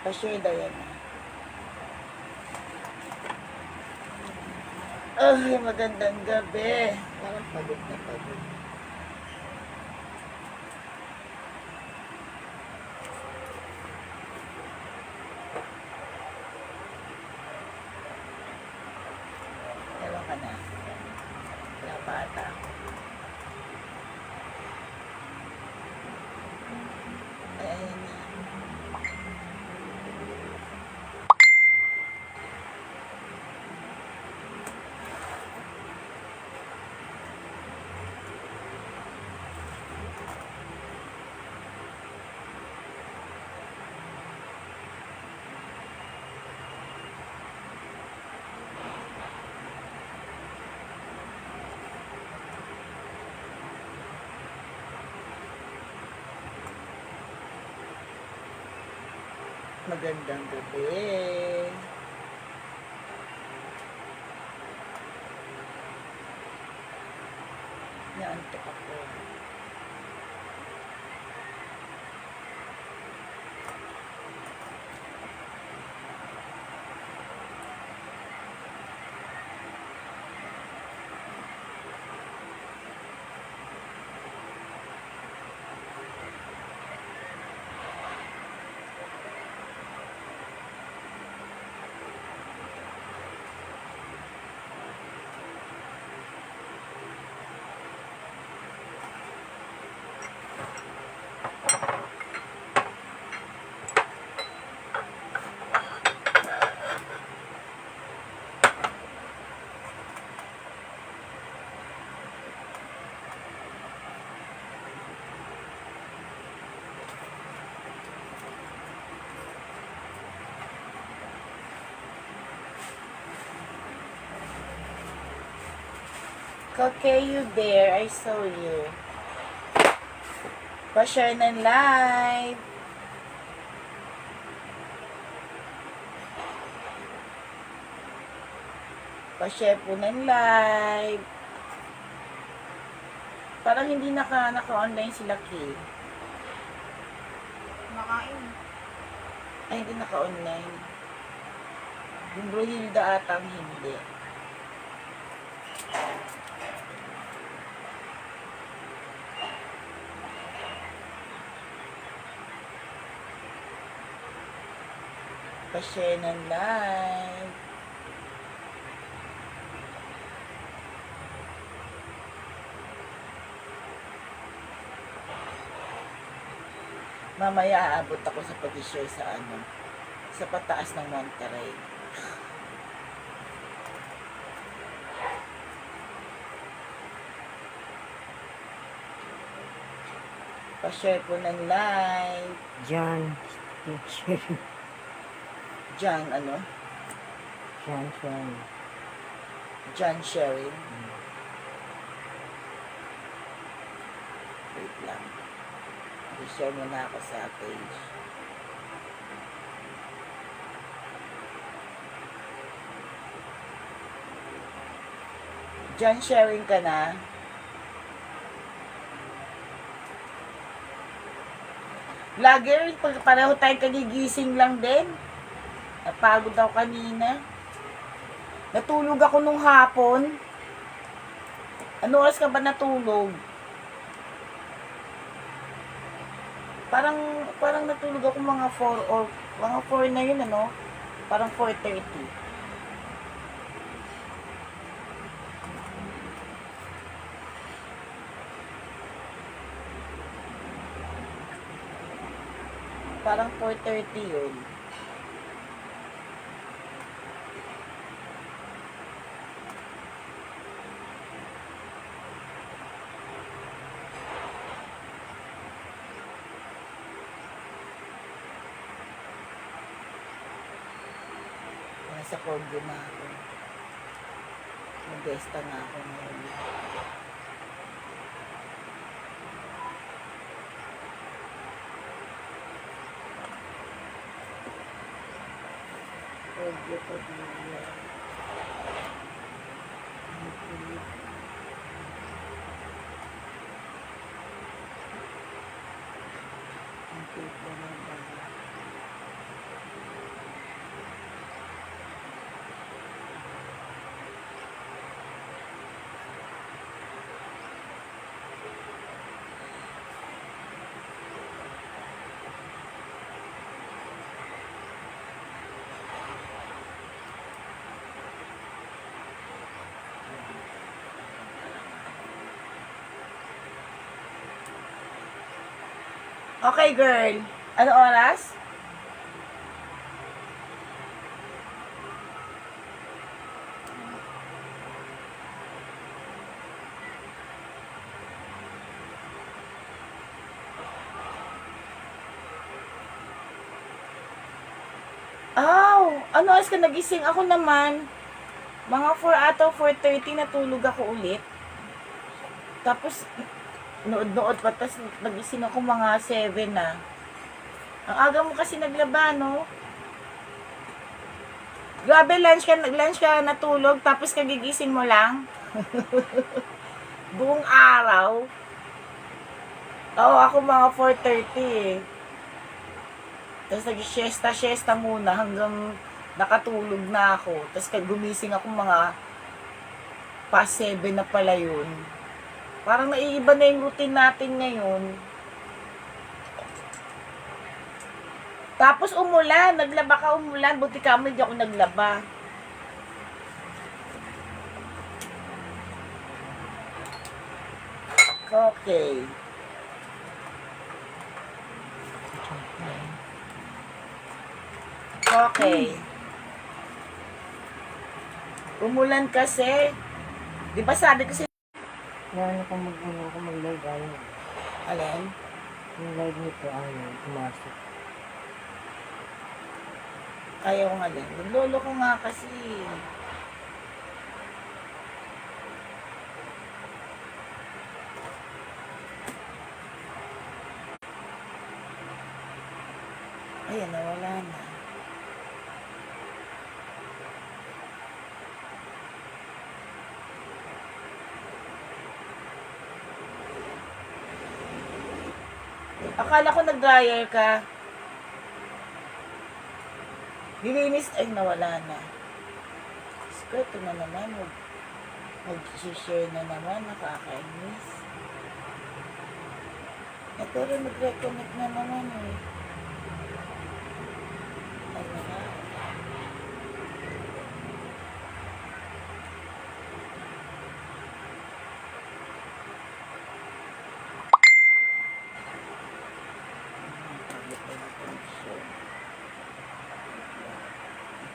Pa-share yan. Ay, magandang gabi. Parang pagod na pagod. Ewan ka na. Wala bata. Ayan na. Magandang gabi. Naantok ako. Okay, you there. I saw you. Pa-share ng live. Pa-share po ng live. Parang hindi naka-online sila, Kay. Nakain. Ay, hindi naka-online. Yung Brohilda atang hindi. Pa-share ng live. Mamaya aabot ako sa pag-share sa sa pataas ng Monterey. Pa-share po ng live. John, teacher. John, ano? John. John sharing. Wait lang. I-share muna ako sa page. John, sharing ka na? Vlogger, pareho tayo kagigising lang din. Napagod ako kanina. Natulog ako nung hapon. Ano oras ka ba natulog? Parang natulog ako mga 4 or mga 4 na yun, ano? Parang 4:30. Parang 4:30 yun. Nasa Pogo na ako. Nag-gesta na ako ngayon. Pogo pa din. Ang cute naman ba? Okay, girl. Ano oras? Aw, ano oras ka nagising? Ako naman, mga 4 ata 4:30 natulog ako ulit. Tapos, nood-nood pa, tapos nagising ako mga 7 na. Ang aga mo kasi naglaba, no? Grabe, lunch ka natulog, tapos kagigising mo lang. Buong araw. Oo, ako mga 4:30 eh. Tapos nag-siesta muna hanggang nakatulog na ako. Tapos gumising ako mga past 7 na pala yun. Parang naiiba na yung routine natin ngayon. Tapos umulan, naglaba ka umulan. Buti ka mo, hindi ako naglaba. Okay. Okay. Umulan kasi. Di ba sabi ko Ano ko mag-live ayaw. Alin? Yung live nito ayaw, pumasok. Ayaw nga din. Naglolo ko nga kasi. Ayan, nawala na. Akala ko nag-dryer ka. Nilinis, ay nawala na. Skirt na naman. Mag-share na naman. Nakakainis. Eh, pero nag-reconnect na naman eh. Ay, wala.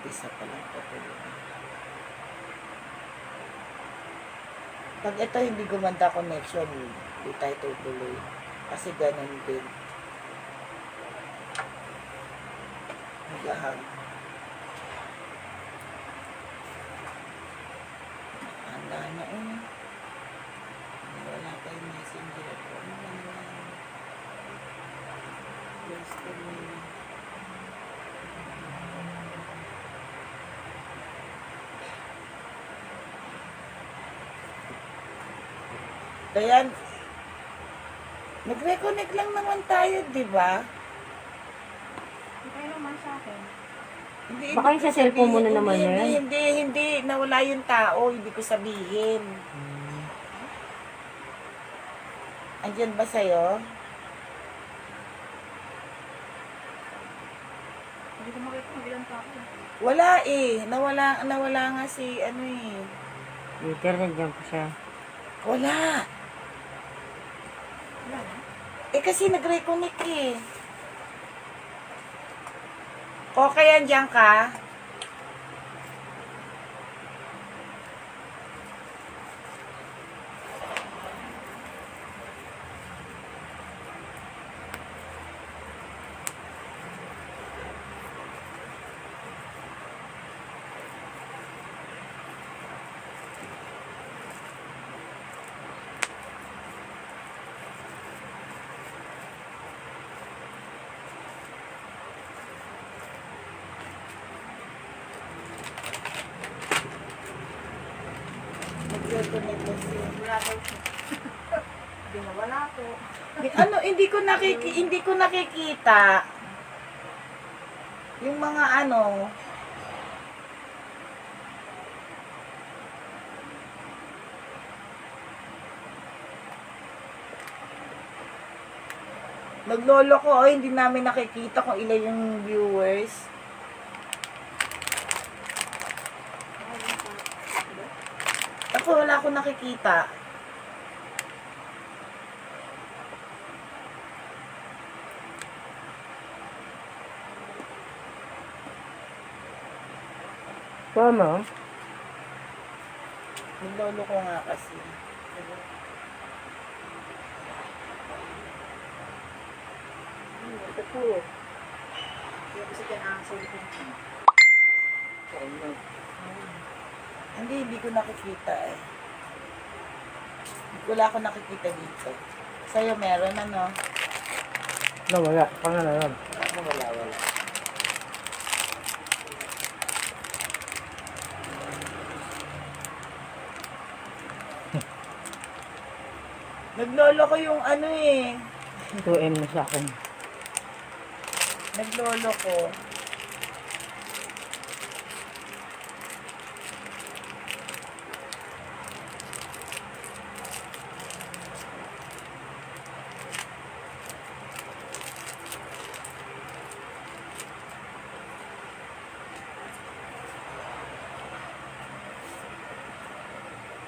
Isa pa lang patuloy. Pag ito hindi gumanda connection, hindi tayo tutuloy. Kasi ganun din. Maghahang. Handa na eh. Wala pa yung messenger ko. Yes, kami. Kaya, nag-reconnect lang naman tayo, di ba? Okay naman sa akin. Hindi, Baka yung sa cellphone mo na naman yan. Hindi. Nawala yung tao, hindi ko sabihin. Andiyan ba sa'yo? Hindi ko makita kung ilan pa ako. Wala eh. Nawala nga si ano eh. Later, nandiyan pa siya. Wala. Wala na. Eh kasi nag-reconnect eh. Okay, andiyan ka? Nag-reconnect kasi. Wala daw siya. Hindi na wala ko. Ano, hindi ko nakikita. Yung mga ano, naglolo ko, oh, hindi namin nakikita kung ilan yung viewers. Ako wala akong nakikita. Tama. Yung lolo ko nga kasi. Ito po. Kaya kasi dyan ang cellphone ko. Hindi ko nakikita eh. Wala ako nakikita dito. Sa'yo meron ano? Wala. Pang na yun. Ako wala. Naglolo ko yung ano eh. 2M na sa akin. Naglolo ko.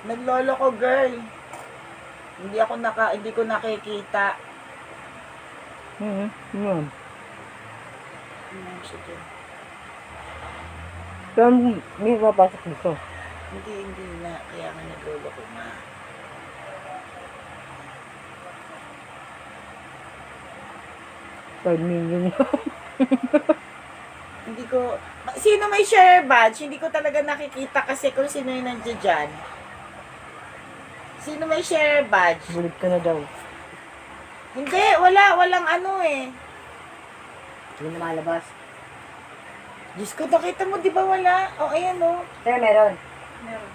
Naglolo ko, girl. Hindi ko nakikita. Yun. Sige. Kaya may papasok dito. Hindi na. Kaya nga naglolo ko nga. $5 million. Hindi ko... Sino may share badge? Hindi ko talaga nakikita kasi kung sino yung nandiyan dyan. Sino may share badge? Bulit ka na daw. Hindi, walang ano eh. Hindi na malabas. Diyos ko, nakita mo, di ba wala? O, ayan o. Kaya meron. Meron.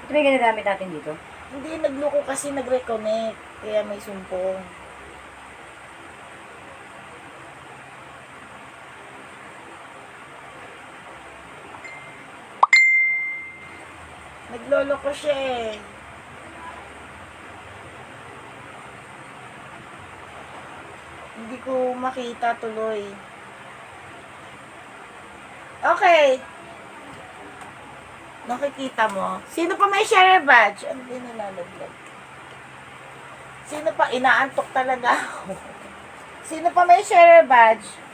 Ito ba yung ginagamit natin dito? Hindi, nagloko kasi nag-reconnect. Kaya may sumpong. Naglolo ko siya eh. Hindi ko makita tuloy. Okay. Nakikita mo? Sino pa may share badge? Ano din nilalaglag? Sino pa? Inaantok talaga ako. Sino pa may share badge?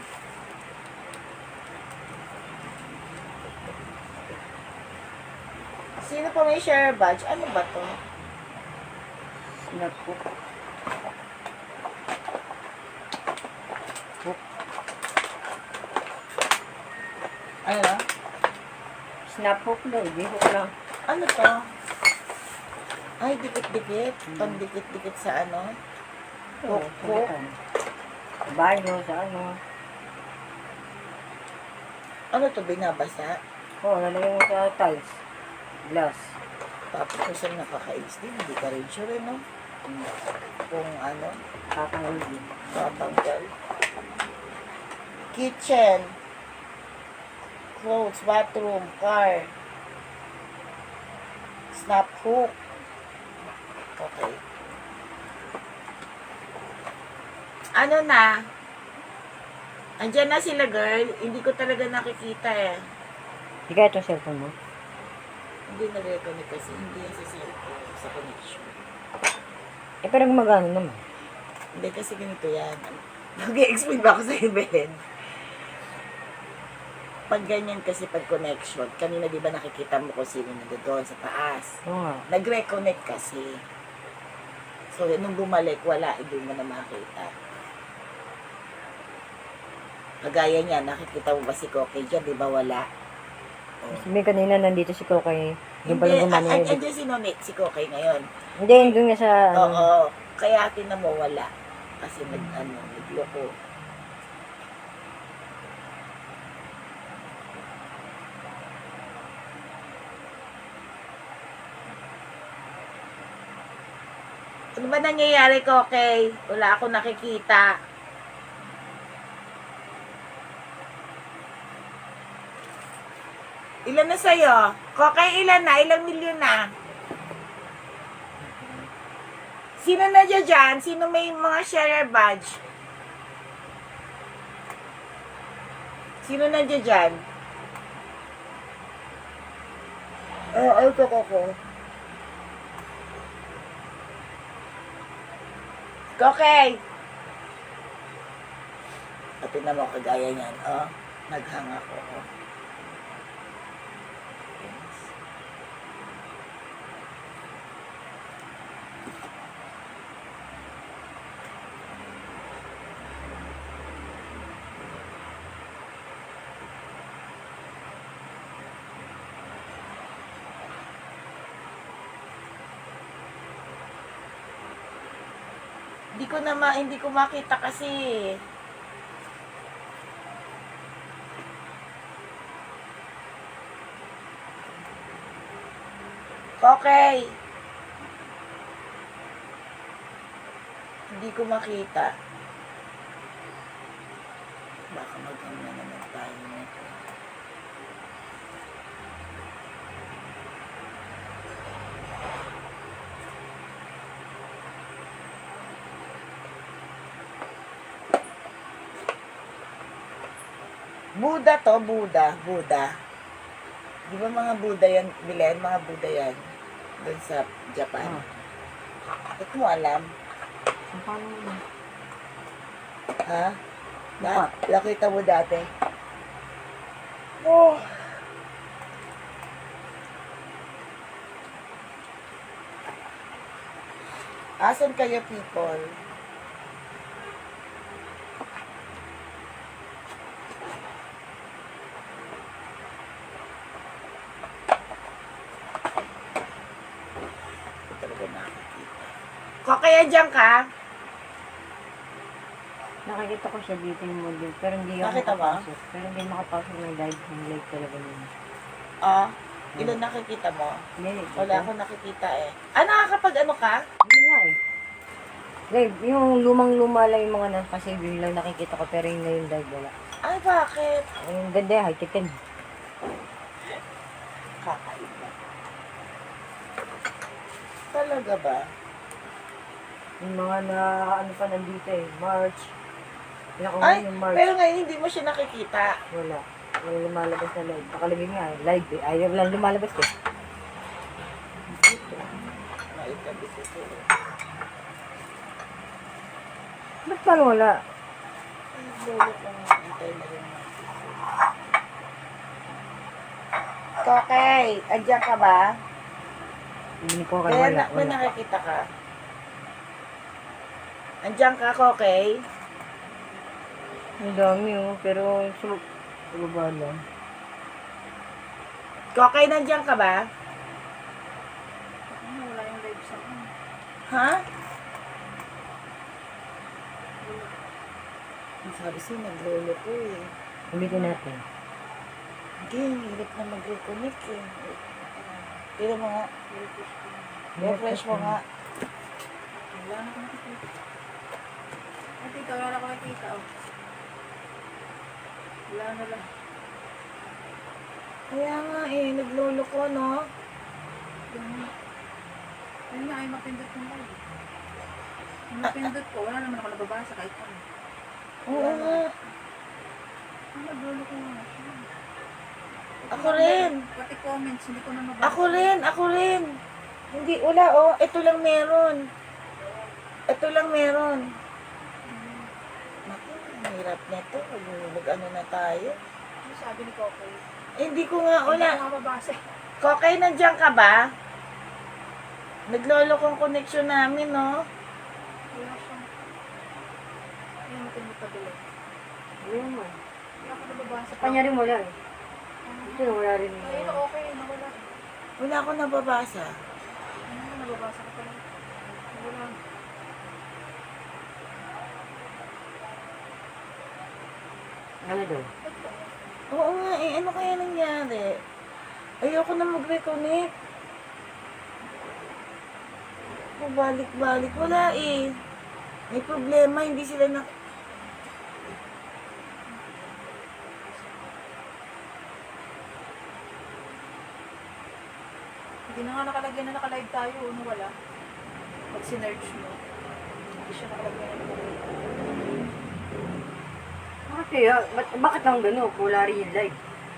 Sino pa may share badge? Ano ba to? Snap ko. Ano na? Snap hook daw. Di hook lang. Ano to? Ay, dikit-dikit. Pang-dikit-dikit sa ano? Hook, hook. Sa banyo, sa ano. Ano to? Binabasa? Oo, nalagay mo sa tiles. Glass. Tapos kung saan nakaka-AIDS din, hindi ka rin sure, no? Kung ano, Tatanggal din. tatanggal. Kitchen. Clothes, bathroom, car. Snap hook. Okay. Ano na? Andiyan na sila, girl. Hindi ko talaga nakikita eh. Di kaya itong cellphone mo? Hindi na-reconnect kasi hindi yan sa cellphone, sa connection. Eh, pero gumagana naman. Hindi kasi ganito yan. Mag-i-explain ba ako sa Belen? Pag ganyan kasi pag connection, kanina di ba nakikita mo kung sino nandoon sa taas? Oo nga. Nag-reconnect kasi. So, nung bumalik, wala, hindi mo na makita. Kagaya niya, nakikita mo ba si Koke dyan? Di ba wala? Sabi kanina nandito si Kokay. Yung pala gumana yun. Andiyan si Nonit, si Koke ngayon. Hindi, doon nga sa ano. Oo. Kaya tinan mo wala. Kasi nagloko. Ano ba nangyayari ko, okay? Wala ako nakikita. Ilan na sa'yo? Kokay, ilan na? Ilang milyon na? Sino na dyan? Sino may mga share badge? Sino na dyan? Ay, ito ko. Okay. Pati na mo kagaya niyan. Oh, naghang ako. Oh. Hindi ko makita kasi. Okay. Hindi ko makita. Baka mag-ano na naman tayo nito. Buddha to, Buddha. Di ba mga Buddha yan, Bilen? Mga Buddha yan. Doon sa Japan. Bakit mo alam? Paano yun? Ha? Bakit? Nakita mo dati? Oh. Asan kayo, people? Ito talaga nakakita. Kaya dyan ka? Nakikita ko siya dito yung model, pero hindi ako Nakita ba? makapasok. Pero hindi makapasok ng live. Yung live talaga yun. Ah, ilan nakikita mo? Hindi, Wala akong nakikita eh. Ah, nakakapag ano ka? Hindi nga eh. Live, yung lumang-luma lang yung mga nakasave, yun lang nakikita ko, pero yung ngayon live wala. Ay, bakit? Yung ganda, high-tech yan. Kakaiba. Talaga ba? Yung mga ano pa nandito eh, March. Yung Ay, yung March, pero ngayon hindi mo siya nakikita. wala. Wala lumalabas na live. Nakalagay nga, live eh. Ayaw lang lumalabas eh. Maitabi ko ito. Ba't paano wala? Ay, lulot lang antay na rin. Okay, andyan ka ba? Hindi ko kayo Kaya wala. may Wala. nakikita ka. Andyan ka, okay? Ang dami oh, pero sa baba lang. Okay, nandiyan ka ba? Ano, wala yung live sa akin. Ha? Ang sabi siya, naglolo ko eh. Ulitin natin. Hindi, hirap na mag-reconnect eh. Pero mga, Refresh ko. refresh mo nga. Wala na akong nakikita. Ay, tita, wala na akong nakikita. Oh. Wala na lang. Kaya nga eh, naglolo ko, no? Yun nga, ay mapindot ko na. Yung mapindot ko, wala naman ako nababasa kahit ano. Oo nga. Ang naglulo ko nga siya. Ako rin. Pati comments, hindi ko na mabasa. Ako rin. Hindi, wala oh. Ito lang meron. Naku, ang hirap na to. Mag-ano na tayo. Ano sabi ni Kokoy? Eh, hindi ko nga, Hindi wala. ko nga mabasa. Kokay, nandiyan ka ba? Naglolo kong connection namin, no? Wala siyang... Ayun, matindot pa dulo. Ayun mo. Hindi ako nababasa. Kanya rin wala eh. Ito na wala rin. Ayun, okay, nawala. Wala akong nababasa. Ano, nababasa ko pala. Nawala. Ano daw? Oo nga eh, ano kaya nangyari? Ayoko na mag-reconnect. Balik-balik. Wala eh. May problema, hindi sila na... Hindi na nga nakalagay na nakalive tayo. Ano, wala. Pag sinerge mo. Hindi siya nakalagay na nakalive. Bakit kaya? Bakit lang gano'n? Wala rin yung live.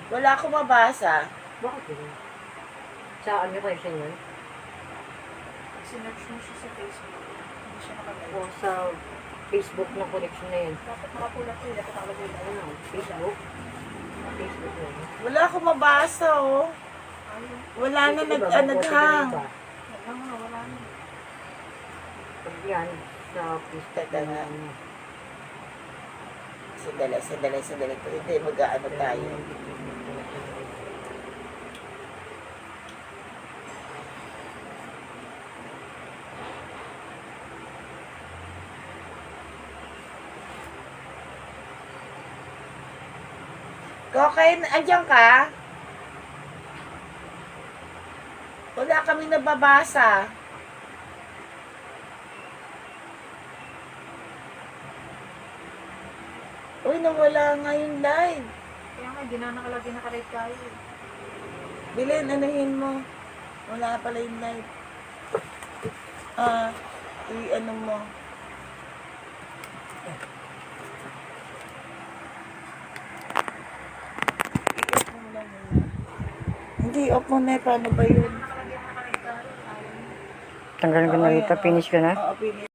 Wala akong mabasa. Bakit gano'n? Sa ano kayo sa inyo? Pag sinerge mo siya sa Facebook. Hindi siya nakalive. O sa Facebook na connection na yun? Dapat nakapulat ko. Dapat nakalagay na. Ano? Facebook? Facebook na yun. Wala akong mabasa oh. Ayun. Wala na Ito ba, naghang. ba? Wala nga, wala na. Pag yan, sa Facebook Teka na nga. ano. Sandali. Hindi, mag-ano tayo. Okay, andyan ka? Wala kami nababasa. Uy, nawala nga yung live. Kaya nga, hindi na nakalagay naka-live tayo. Bilin, anuhin mo. Wala pala yung live. I-ano mo. I-off mo lang muna. Hindi, off mo na. Paano ba yun? Nakalagay naka-live tayo. Ayaw. Tanggalin ko na Oo, dito, yan, finish ko na. Oo, finish.